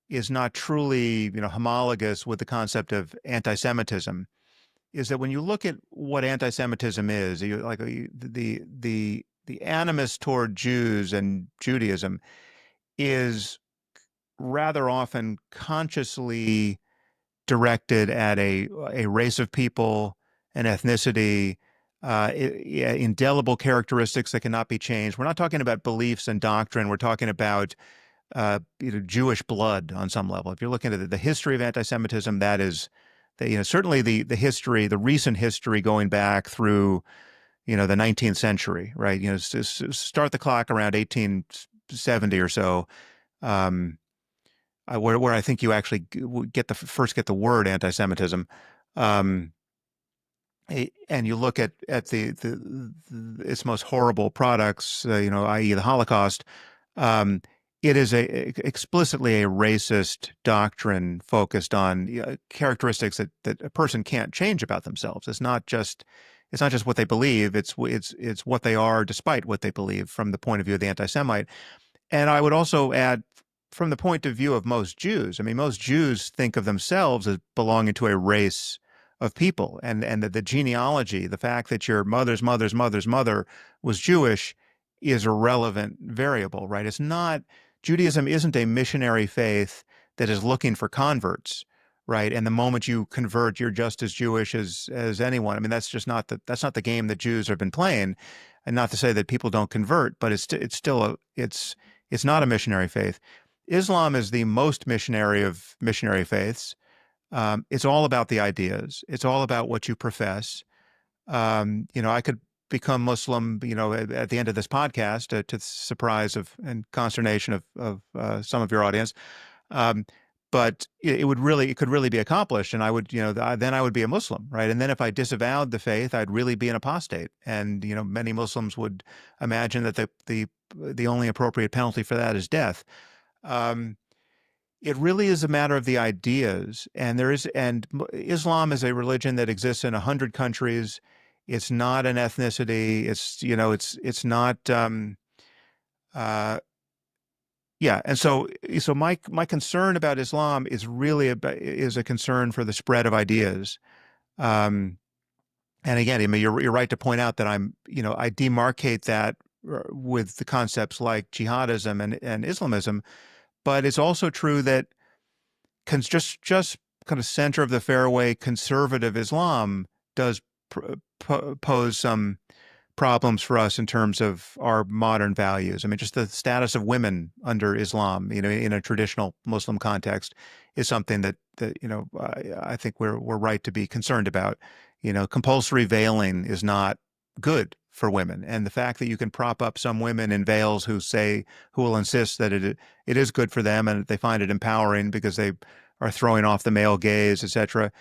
[SPEAKER 2] is not truly homologous with the concept of anti-Semitism, is that when you look at what anti-Semitism is, the animus toward Jews and Judaism is rather often consciously directed at a race of people, an ethnicity, indelible characteristics that cannot be changed. We're not talking about beliefs and doctrine. We're talking about Jewish blood on some level. If you're looking at the history of anti-Semitism, that is, certainly the history, the recent history going back through, the 19th century, right? Start the clock around 1870 or so. Where I think you actually get the word anti-Semitism, and you look at its most horrible products, i.e., the Holocaust. It is explicitly a racist doctrine focused on characteristics that a person can't change about themselves. It's not just what they believe. It's what they are despite what they believe from the point of view of the anti-Semite. And I would also add, from the point of view of most Jews, I mean, most Jews think of themselves as belonging to a race of people, and the genealogy, the fact that your mother's mother's mother's mother was Jewish, is a relevant variable, right? Judaism isn't a missionary faith that is looking for converts, right? And the moment you convert, you're just as Jewish as anyone. I mean, that's not the game that Jews have been playing. And not to say that people don't convert, but it's not a missionary faith. Islam is the most missionary of missionary faiths. It's all about the ideas. It's all about what you profess. I could become Muslim, at the end of this podcast, to the surprise of and consternation of some of your audience. Um, but it could really be accomplished, and I would, then I would be a Muslim, right? And then if I disavowed the faith, I'd really be an apostate. And many Muslims would imagine that the only appropriate penalty for that is death. Um, it really is a matter of the ideas, and Islam is a religion that exists in 100 countries. It's not an ethnicity. It's not. Uh, yeah, and so my concern about Islam is a concern for the spread of ideas. Um, and again, I mean, you're right to point out that I demarcate that with the concepts like jihadism and Islamism, but it's also true that just kind of center of the fairway conservative Islam does pose some problems for us in terms of our modern values. I mean, just the status of women under Islam, in a traditional Muslim context, is something I think we're right to be concerned about. Compulsory veiling is not good for women, and the fact that you can prop up some women in veils who will insist that it is good for them and they find it empowering because they are throwing off the male gaze, etc.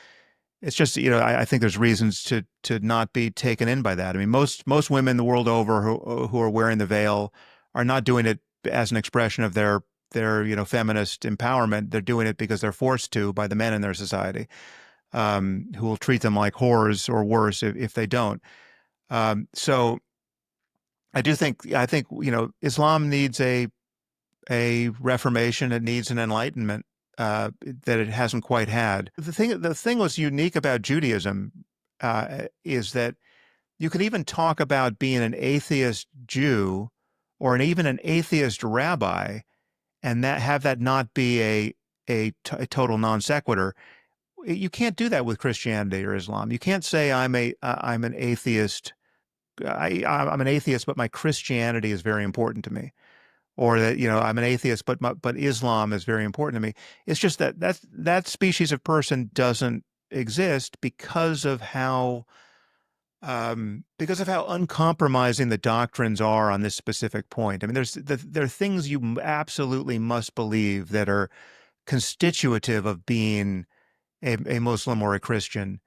[SPEAKER 2] It's just, I think there's reasons to not be taken in by that. I mean, most women the world over who are wearing the veil are not doing it as an expression of their feminist empowerment. They're doing it because they're forced to by the men in their society, who will treat them like whores or worse if they don't. So I think Islam needs a reformation. It needs an enlightenment that it hasn't quite had. The thing was unique about Judaism is that you can even talk about being an atheist Jew or even an atheist rabbi, and have that not be a total non sequitur. You can't do that with Christianity or Islam. You can't say I'm an atheist. I'm an atheist, but my Christianity is very important to me, or that I'm an atheist, but Islam is very important to me. It's just that species of person doesn't exist because of how uncompromising the doctrines are on this specific point. I mean, there are things you absolutely must believe that are constitutive of being a Muslim or a Christian.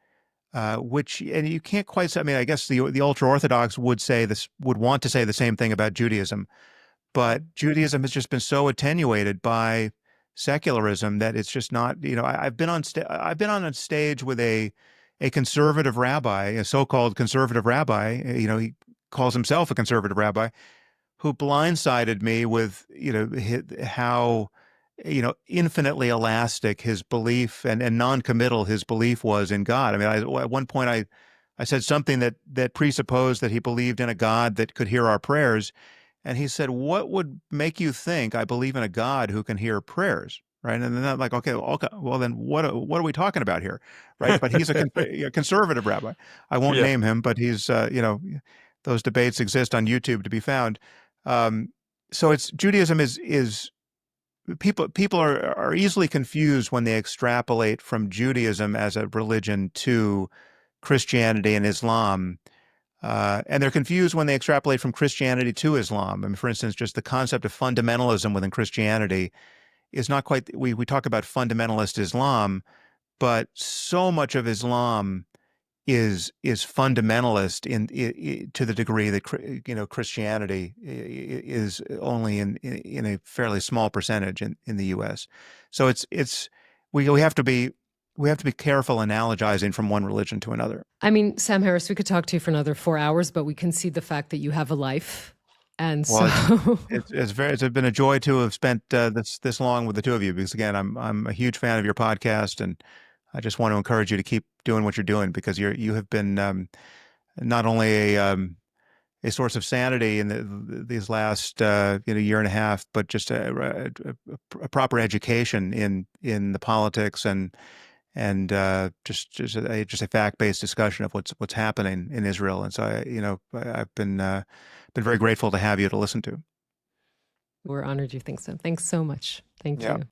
[SPEAKER 2] And you can't quite say. I mean, I guess the ultra orthodox would want to say the same thing about Judaism. But Judaism has just been so attenuated by secularism that it's just not. I've been on a stage with a conservative rabbi, a so-called conservative rabbi. He calls himself a conservative rabbi, who blindsided me with how infinitely elastic his belief and non-committal his belief was in God. I mean, at one point I said something that presupposed that he believed in a God that could hear our prayers. And he said, "What would make you think I believe in a God who can hear prayers?" Right? And then I'm like, okay, well then what are we talking about here? Right? But he's a conservative rabbi. I won't
[SPEAKER 3] Yeah.
[SPEAKER 2] name him, but he's those debates exist on YouTube to be found. So Judaism is people are easily confused when they extrapolate from Judaism as a religion to Christianity and Islam. And they're confused when they extrapolate from Christianity to Islam. I mean, for instance, just the concept of fundamentalism within Christianity is not quite. We talk about fundamentalist Islam, but so much of Islam is fundamentalist to the degree that Christianity is only in a fairly small percentage in the U.S. So we have to be careful analogizing from one religion to another.
[SPEAKER 1] I mean, Sam Harris, we could talk to you for another 4 hours, but we can see the fact that you have a life. And so
[SPEAKER 2] it's been a joy to have spent this long with the two of you, because again, I'm a huge fan of your podcast, and I just want to encourage you to keep doing what you're doing, because you have been not only a source of sanity in these last year and a half, but just a proper education in the politics and just a fact-based discussion of what's happening in Israel. And so I've been very grateful to have you to listen to.
[SPEAKER 1] We're honored you think so. Thanks so much. Thank
[SPEAKER 2] Yeah.
[SPEAKER 1] you.